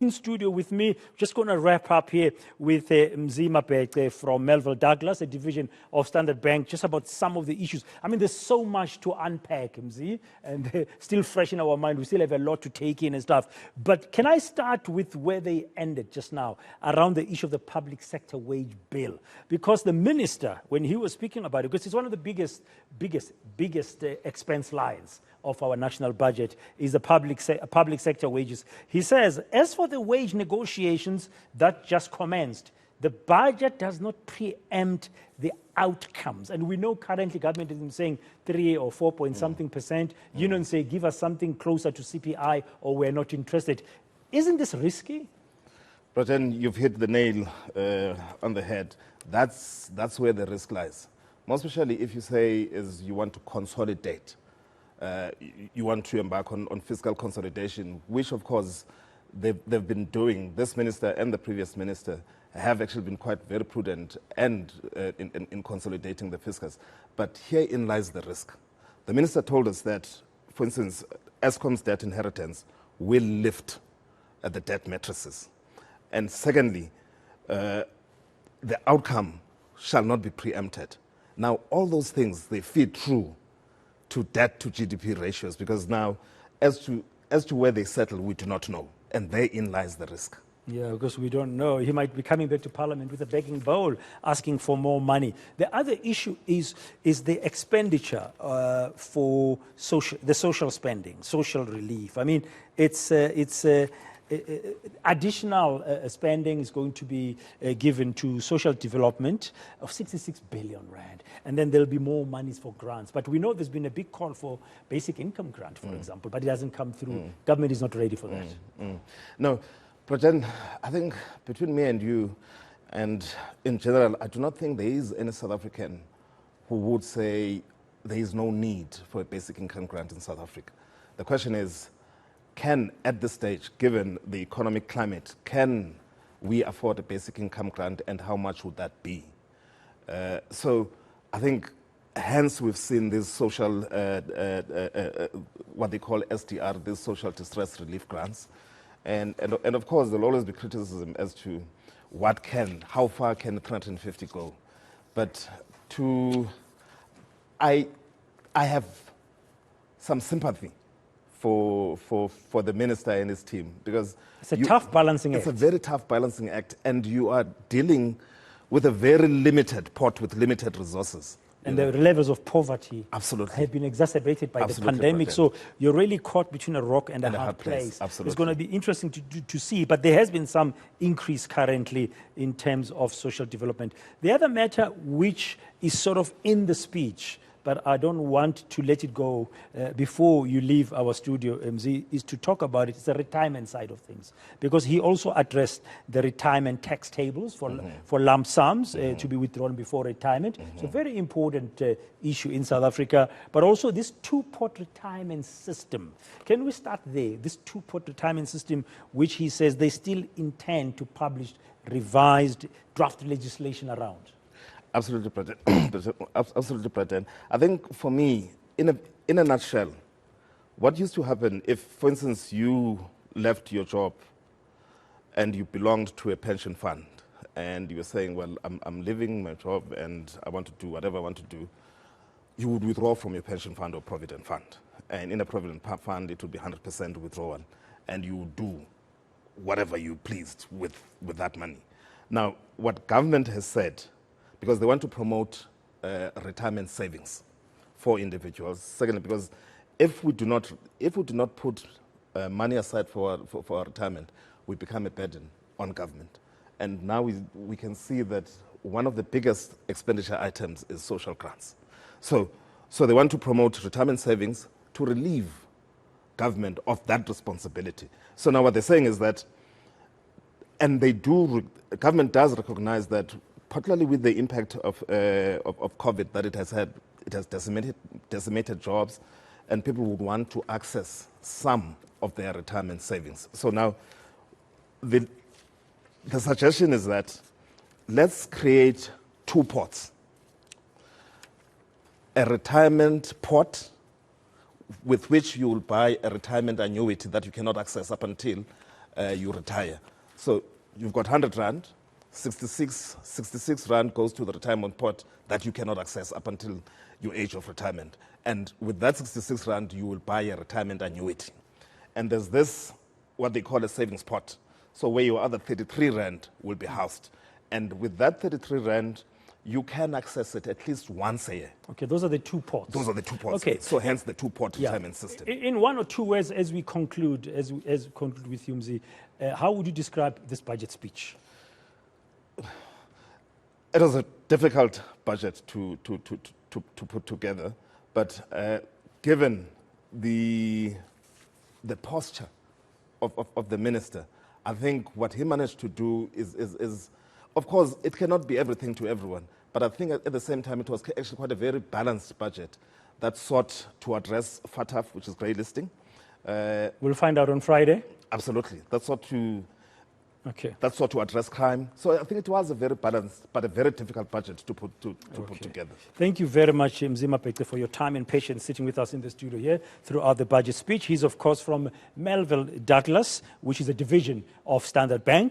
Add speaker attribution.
Speaker 1: In studio with me, just going to wrap up here with Mzi Mabece from Melville Douglas, a division of Standard Bank, just about some of the issues. I mean, there's so much to unpack, Mzi, and still fresh in our mind. We still have a lot to take in and stuff. But can I start with where they ended just now, around the issue of the public sector wage bill? Because the minister, when he was speaking about it, because it's one of the biggest expense lines of our national budget, is the public sector wages. He says, as for the wage negotiations that just commenced, the budget does not preempt the outcomes. And we know currently government is saying 3 or 4 point something percent. Unions say, give us something closer to CPI or we're not interested. Isn't this risky?
Speaker 2: But then you've hit the nail on the head. That's where the risk lies. Most especially if you say is you want to consolidate. You want to embark on fiscal consolidation, which of course they've been doing. This minister and the previous minister have actually been quite very prudent and in consolidating the fiscus. But herein lies the risk. The minister told us that, for instance, Eskom's debt inheritance will lift the debt matrices. And secondly, the outcome shall not be preempted. Now, all those things, they feed through to debt to GDP ratios, because now, as to where they settle, we do not know, and therein lies the risk.
Speaker 1: Yeah, because we don't know. He might be coming back to Parliament with a begging bowl, asking for more money. The other issue is the expenditure for the social spending, social relief. I mean, it's additional spending is going to be given to social development of 66 billion rand. And then there'll be more monies for grants. But we know there's been a big call for basic income grant, for example, but it hasn't come through. Government is not ready for that.
Speaker 2: No, but then I think between me and you, and in general, I do not think there is any South African who would say there is no need for a basic income grant in South Africa. The question is, can, at this stage, given the economic climate, can we afford a basic income grant, and how much would that be? So I think hence we've seen these social, what they call SDR, these social distress relief grants. And of course, there'll always be criticism as to how far can 350 go? But I have some sympathy for the minister and his team, because
Speaker 1: it's a tough balancing act.
Speaker 2: It's a very tough balancing act, and you are dealing with a very limited pot with limited resources.
Speaker 1: And the levels of poverty
Speaker 2: absolutely
Speaker 1: have been exacerbated by the pandemic. So you're really caught between a rock and a hard place.
Speaker 2: Absolutely.
Speaker 1: It's going to be interesting to see, but there has been some increase currently in terms of social development. The other matter, which is sort of in the speech, but I don't want to let it go before you leave our studio, Mzi, is to talk about it. It's the retirement side of things. Because he also addressed the retirement tax tables for lump sums to be withdrawn before retirement. It's a very important issue in South Africa. But also this two-pot retirement system. Can we start there? This two-pot retirement system, which he says they still intend to publish revised draft legislation around.
Speaker 2: Absolutely, absolutely, President. I think for me, in a nutshell, what used to happen if, for instance, you left your job and you belonged to a pension fund, and you were saying, well, I'm leaving my job and I want to do whatever I want to do, you would withdraw from your pension fund or provident fund. And in a provident fund, it would be 100% withdrawal, and you would do whatever you pleased with that money. Now, what government has said, because they want to promote retirement savings for individuals. Secondly, because if we do not put money aside for our retirement, we become a burden on government. And now we can see that one of the biggest expenditure items is social grants. So they want to promote retirement savings to relieve government of that responsibility. So now what they're saying is that, and government does recognize that, particularly with the impact of COVID that it has had, it has decimated jobs, and people would want to access some of their retirement savings. So now, the suggestion is that let's create two pots. A retirement pot with which you will buy a retirement annuity that you cannot access up until you retire. So you've got 100 rand, 66 rand goes to the retirement pot that you cannot access up until your age of retirement. And with that 66 rand, you will buy a retirement annuity. And there's this, what they call a savings pot. So where your other 33 rand will be housed. And with that 33 rand, you can access it at least once a year.
Speaker 1: Okay, those are the two pots.
Speaker 2: Those are the two pots.
Speaker 1: Okay.
Speaker 2: So hence the two-pot retirement system.
Speaker 1: In one or two words, as we conclude, as we conclude with you, Mzi, how would you describe this budget speech?
Speaker 2: It was a difficult budget to put together, but given the posture of the minister, I think what he managed to do is, of course, it cannot be everything to everyone, but I think at the same time, it was actually quite a very balanced budget that sought to address FATF, which is grey listing.
Speaker 1: We'll find out on Friday.
Speaker 2: Absolutely. That sought to
Speaker 1: Okay.
Speaker 2: That's what to address crime. So I think it was a very balanced, but a very difficult budget to put together.
Speaker 1: Thank you very much, Mzi Mabece, for your time and patience sitting with us in the studio here throughout the budget speech. He's, of course, from Melville Douglas, which is a division of Standard Bank.